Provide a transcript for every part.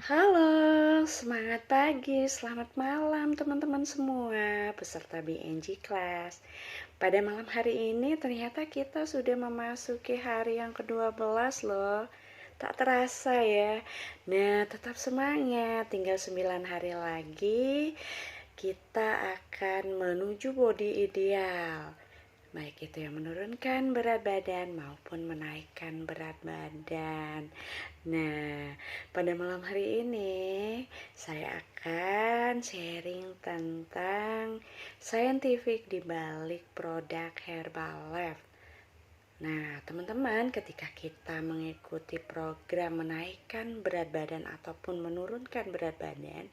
Halo, semangat pagi, selamat malam teman-teman semua peserta BNG Class. Pada malam hari ini ternyata kita sudah memasuki hari yang ke-12 loh. Tak terasa ya. Nah, tetap semangat, tinggal 9 hari lagi kita akan menuju body ideal. Baik itu yang menurunkan berat badan maupun menaikkan berat badan. Nah, pada malam hari ini saya akan sharing tentang saintifik di balik produk Herbalife. Nah, teman-teman, ketika kita mengikuti program menaikkan berat badan ataupun menurunkan berat badan,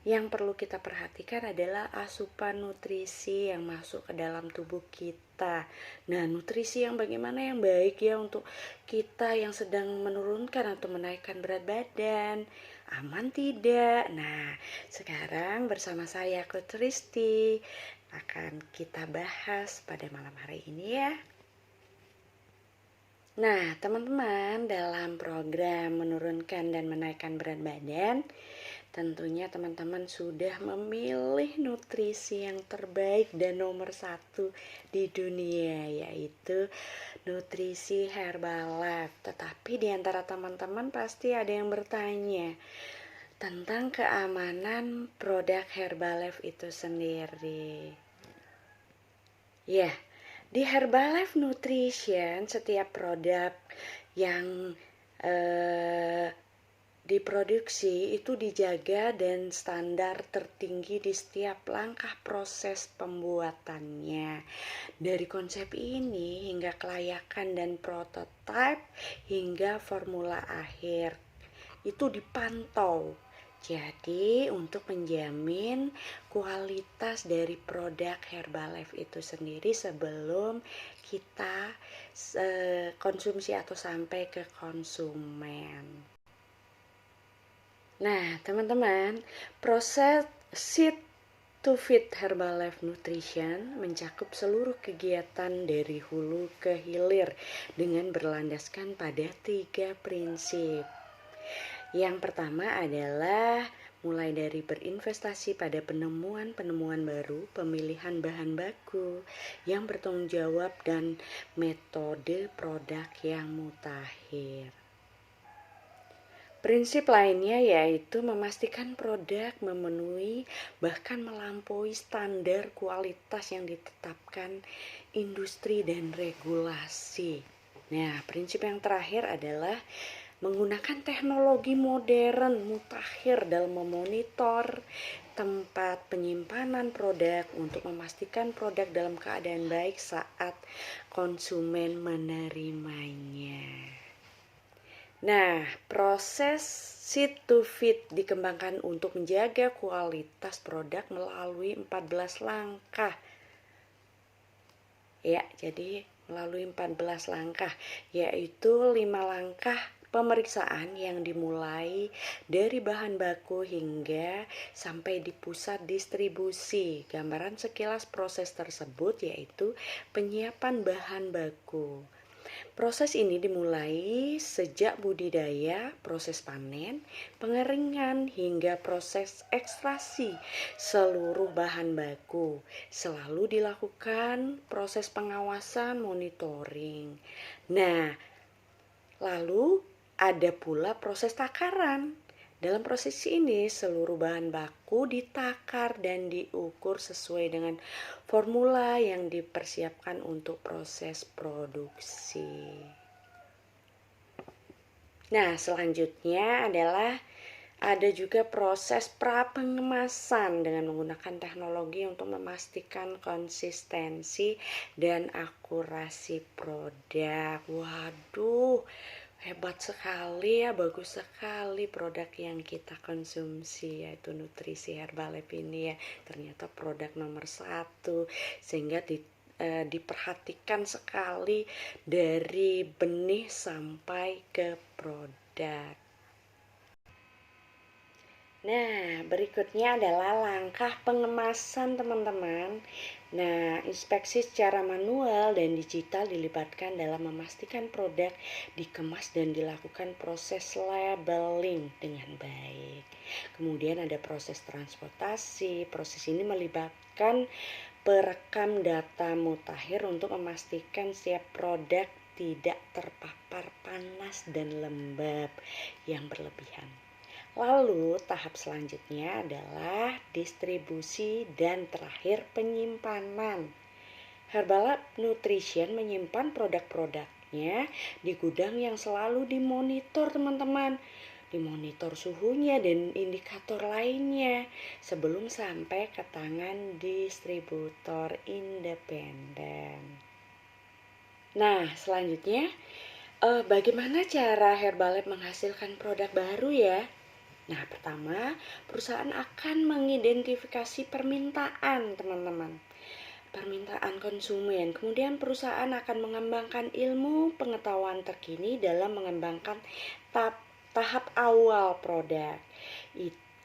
yang perlu kita perhatikan adalah asupan nutrisi yang masuk ke dalam tubuh kita. Nah, nutrisi yang bagaimana yang baik ya untuk kita yang sedang menurunkan atau menaikkan berat badan. Aman tidak? Nah, sekarang bersama saya Coach Risti akan kita bahas pada malam hari ini ya. Nah, teman-teman, dalam program menurunkan dan menaikkan berat badan, tentunya teman-teman sudah memilih nutrisi yang terbaik dan nomor 1 di dunia, yaitu nutrisi Herbalife. Tetapi di antara teman-teman pasti ada yang bertanya tentang keamanan produk Herbalife itu sendiri. Ya, di Herbalife Nutrition setiap produk yang diproduksi itu dijaga dan standar tertinggi di setiap langkah proses pembuatannya. Dari konsep ini hingga kelayakan dan prototipe hingga formula akhir itu dipantau. Jadi untuk menjamin kualitas dari produk Herbalife itu sendiri sebelum kita konsumsi atau sampai ke konsumen. Nah, teman-teman, proses Seed to Feed Herbalife Nutrition mencakup seluruh kegiatan dari hulu ke hilir dengan berlandaskan pada 3 prinsip. Yang pertama adalah mulai dari berinvestasi pada penemuan-penemuan baru, pemilihan bahan baku yang bertanggung jawab, dan metode produk yang mutakhir. Prinsip lainnya yaitu memastikan produk memenuhi bahkan melampaui standar kualitas yang ditetapkan industri dan regulasi. Nah, prinsip yang terakhir adalah menggunakan teknologi modern mutakhir dalam memonitor tempat penyimpanan produk untuk memastikan produk dalam keadaan baik saat konsumen menerimanya. Nah, proses Seed to Feed dikembangkan untuk menjaga kualitas produk melalui 14 langkah. Ya, jadi melalui 14 langkah, yaitu 5 langkah pemeriksaan yang dimulai dari bahan baku hingga sampai di pusat distribusi. Gambaran sekilas proses tersebut yaitu penyiapan bahan baku. Proses ini dimulai sejak budidaya, proses panen, pengeringan, hingga proses ekstraksi seluruh bahan baku. Selalu dilakukan proses pengawasan monitoring. Nah, lalu ada pula proses takaran. Dalam proses ini, seluruh bahan baku ditakar dan diukur sesuai dengan formula yang dipersiapkan untuk proses produksi. Nah, selanjutnya adalah ada juga proses pra-pengemasan dengan menggunakan teknologi untuk memastikan konsistensi dan akurasi produk. Waduh, hebat sekali ya, bagus sekali produk yang kita konsumsi, yaitu nutrisi Herbalife ini ya. Ternyata produk nomor 1, sehingga diperhatikan sekali dari benih sampai ke produk. Nah, berikutnya adalah langkah pengemasan teman-teman. Nah, inspeksi secara manual dan digital dilibatkan dalam memastikan produk dikemas dan dilakukan proses labeling dengan baik. Kemudian ada proses transportasi. Proses ini melibatkan perekam data mutakhir untuk memastikan setiap produk tidak terpapar panas dan lembab yang berlebihan. Lalu tahap selanjutnya adalah distribusi dan terakhir penyimpanan. Herbalife Nutrition menyimpan produk-produknya di gudang yang selalu dimonitor teman-teman. Dimonitor suhunya dan indikator lainnya sebelum sampai ke tangan distributor independen. Nah, selanjutnya bagaimana cara Herbalife menghasilkan produk baru ya? Nah, pertama, perusahaan akan mengidentifikasi permintaan, teman-teman. Permintaan konsumen. Kemudian perusahaan akan mengembangkan ilmu pengetahuan terkini dalam mengembangkan tahap awal produk.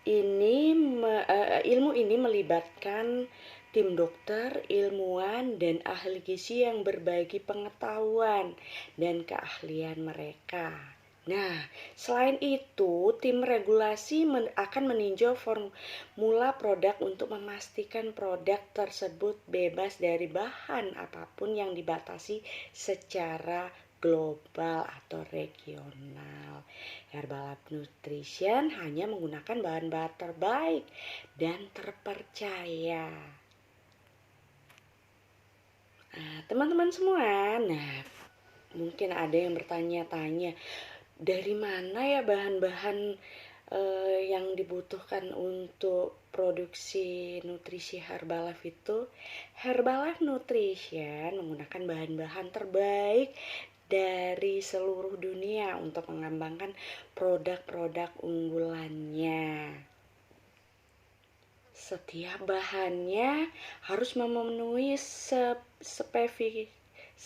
Ilmu ini melibatkan tim dokter, ilmuwan, dan ahli gizi yang berbagi pengetahuan dan keahlian mereka. Nah, selain itu, tim regulasi akan meninjau formula produk untuk memastikan produk tersebut bebas dari bahan apapun yang dibatasi secara global atau regional. Herbalife Nutrition hanya menggunakan bahan-bahan terbaik dan terpercaya. Nah, teman-teman semua, mungkin ada yang bertanya-tanya, dari mana ya bahan-bahan yang dibutuhkan untuk produksi nutrisi Herbalife itu? Herbalife Nutrition menggunakan bahan-bahan terbaik dari seluruh dunia untuk mengembangkan produk-produk unggulannya. Setiap bahannya harus memenuhi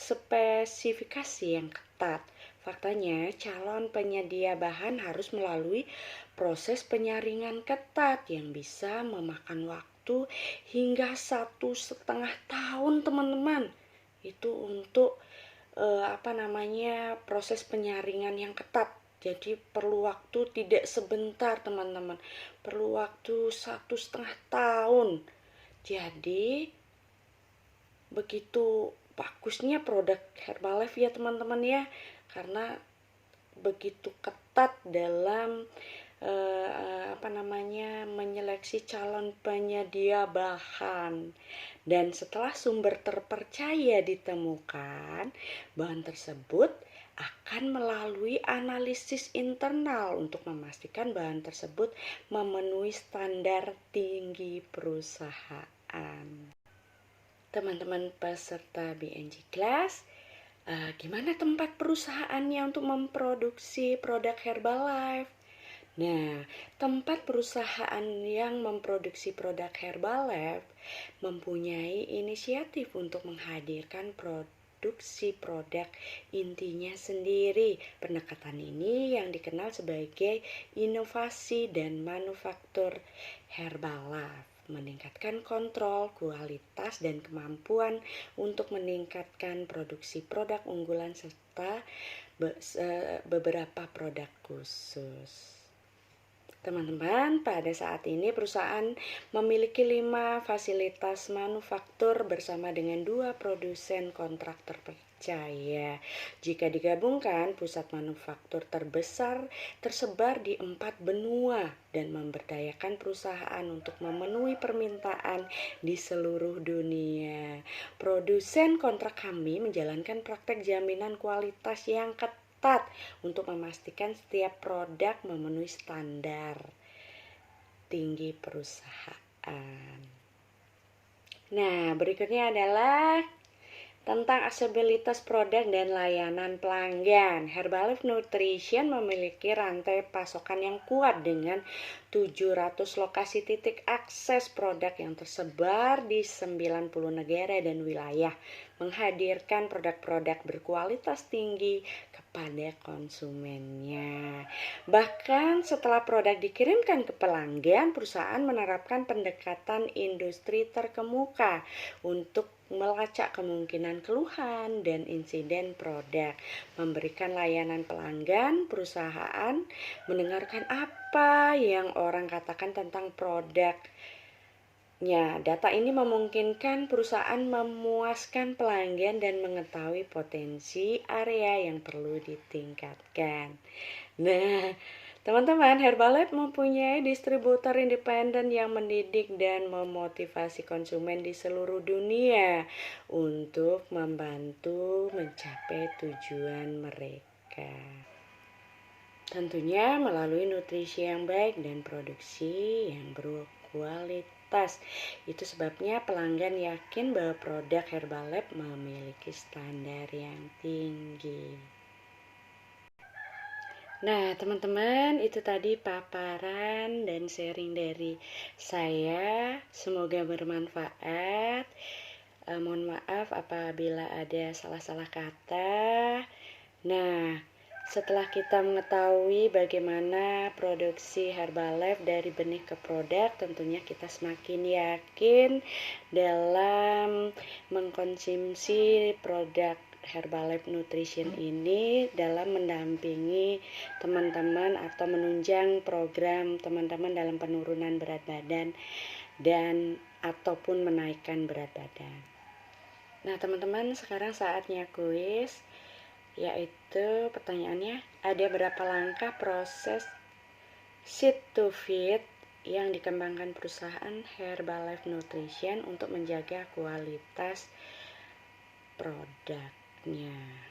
spesifikasi yang ketat. Faktanya, calon penyedia bahan harus melalui proses penyaringan ketat yang bisa memakan waktu hingga 1,5 tahun, teman-teman. Itu untuk proses penyaringan yang ketat. Jadi perlu waktu tidak sebentar, teman-teman. Perlu waktu 1,5 tahun. Jadi begitu bagusnya produk Herbalife ya teman-teman ya, karena begitu ketat dalam menyeleksi calon penyedia bahan. Dan setelah sumber terpercaya ditemukan, bahan tersebut akan melalui analisis internal untuk memastikan bahan tersebut memenuhi standar tinggi perusahaan. Teman-teman peserta BNG Class, gimana tempat perusahaannya untuk memproduksi produk Herbalife? Nah, tempat perusahaan yang memproduksi produk Herbalife mempunyai inisiatif untuk menghadirkan produksi produk intinya sendiri. Pendekatan ini yang dikenal sebagai inovasi dan manufaktur Herbalife, meningkatkan kontrol, kualitas, dan kemampuan untuk meningkatkan produksi produk unggulan serta beberapa produk khusus. Teman-teman, pada saat ini perusahaan memiliki 5 fasilitas manufaktur bersama dengan 2 produsen kontrak terpercaya. Jika digabungkan, pusat manufaktur terbesar tersebar di 4 benua dan memberdayakan perusahaan untuk memenuhi permintaan di seluruh dunia. Produsen kontrak kami menjalankan praktek jaminan kualitas yang ketat untuk memastikan setiap produk memenuhi standar tinggi perusahaan. Nah, berikutnya adalah tentang aksesibilitas produk dan layanan pelanggan. Herbalife Nutrition memiliki rantai pasokan yang kuat dengan 700 lokasi titik akses produk yang tersebar di 90 negara dan wilayah, menghadirkan produk-produk berkualitas tinggi kepada konsumennya. Bahkan setelah produk dikirimkan ke pelanggan, perusahaan menerapkan pendekatan industri terkemuka untuk melacak kemungkinan keluhan dan insiden produk, memberikan layanan pelanggan. Perusahaan mendengarkan apa yang orang katakan tentang produk. Data ini memungkinkan perusahaan memuaskan pelanggan dan mengetahui potensi area yang perlu ditingkatkan. Nah, teman-teman, Herbalife mempunyai distributor independen yang mendidik dan memotivasi konsumen di seluruh dunia untuk membantu mencapai tujuan mereka. Tentunya melalui nutrisi yang baik dan produksi yang berkualitas. Itu sebabnya pelanggan yakin bahwa produk Herbalife memiliki standar yang tinggi. Nah, teman-teman, itu tadi paparan dan sharing dari saya. Semoga bermanfaat. Mohon maaf apabila ada salah-salah kata. Nah, setelah kita mengetahui bagaimana produksi Herbalife dari benih ke produk, tentunya kita semakin yakin dalam mengkonsumsi produk Herbalife Nutrition ini dalam mendampingi teman-teman atau menunjang program teman-teman dalam penurunan berat badan dan ataupun menaikkan berat badan. Nah, teman-teman, sekarang saatnya kuis, yaitu pertanyaannya, ada berapa langkah proses seed to feed yang dikembangkan perusahaan Herbalife Nutrition untuk menjaga kualitas produknya?